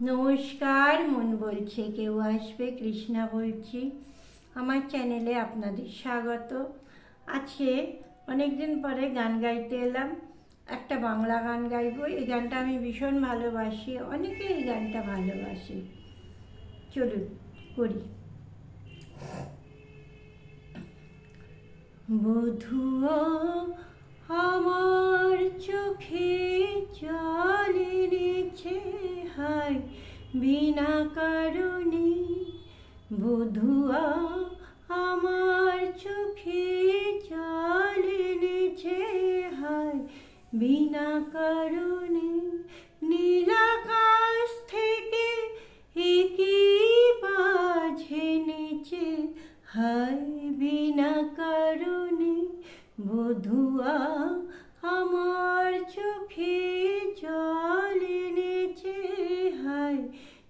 নমস্কার, মন বলছে কেউ আসবে, কৃষ্ণা বলছি। আমার চ্যানেলে আপনাদের স্বাগত। আজকে অনেকদিন পরে গান গাইতে এলাম। একটা বাংলা গান গাইব। এই গানটা আমি ভীষণ ভালোবাসি, অনেকে এই গানটা ভালোবাসে। চলুন করি। বধুয়া আমার চোখে জল এনেছে, হায় বিনা কারণে। বধুয়া আমার চোখে জল এনেছে, হায় বিনা কারণে। নীল আকাশ থেকে একই বাজ এনেছে, হায় বিনা কারণে। বধুয়া আমার চোখে জল এনেছে, হায়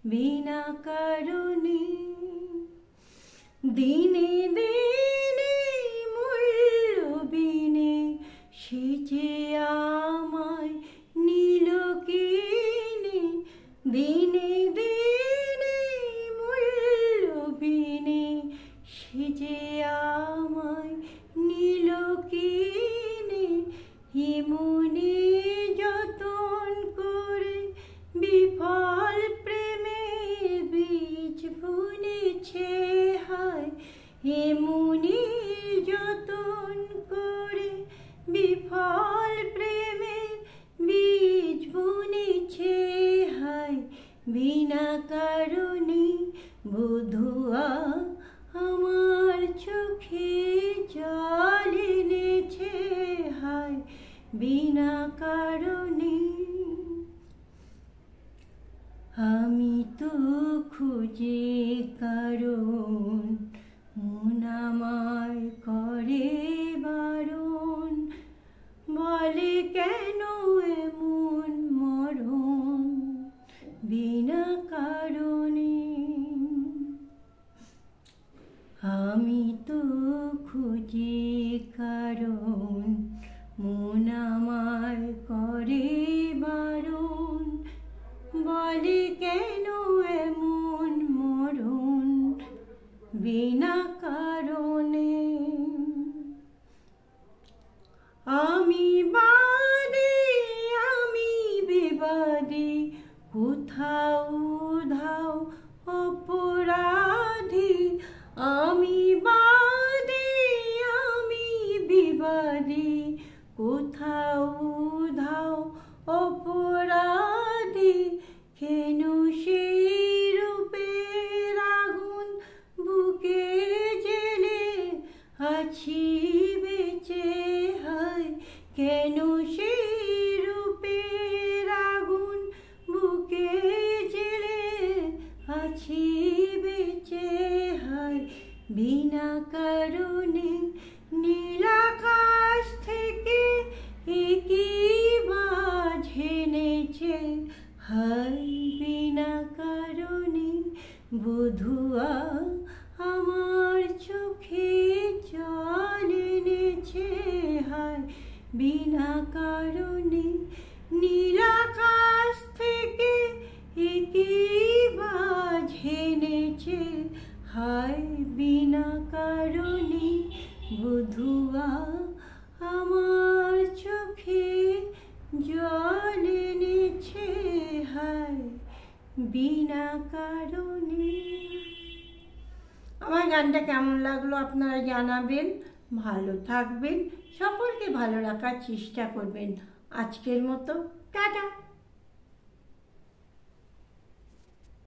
বিনা কারণে। দিনে দিনে মূল্য বিনে সেজে আমায় নীল কিনে। দিনে দিনে মূল্য বিনে সেজে আমায় নীল কিনে। হিমনে যতন করে বিফল প্রেমের বীজ বুনেছে, হায় হিমনে যতন করে বিফল প্রেমের বীজ বুনেছে, হায় বিনা কারণে। বধুয়া আমার চোখে জল এনেছে, হায় বিনা কারণে। আমি তো খুঁজে কারণ, মন আমায় করে বারণ। বলে কেন এমন মরণ বিনা কারণে। আমি তো খুঁজে কারণ, মন আমায় করে বারণ। বলে কেন এমন মরণ বিনা কারণে। আমি বাদে আমি বিবাদী, কোথাও ধাও অপরাধী। আমি বাদে আমি বিবাদী, কোথাও ধাও অপরাধী। কেন সেই রূপের আগুন বুকে জেলে আছি বেঁচে, হায় কেন সেই রূপের আগুন বুকে জেলে আছি বেঁচে, হায় বিনা কারণে। নীল আকাশ থেকে একই বাজ এনেছে, হায় বিনা কারণে। বধুয়া আমার চোখে জল এনেছে, হায় বিনা কারণে। নীল আকাশ থেকে একই বাজ এনেছে, হায় বিনা কারণে। বধুয়া আমার চোখে জল এনেছে, হায় বিনা কারণে। আমার গানটা কেমন লাগলো আপনারা জানাবেন। ভালো থাকবেন, সকলকে ভালো রাখার চেষ্টা করবেন। আজকের মতো টাটা।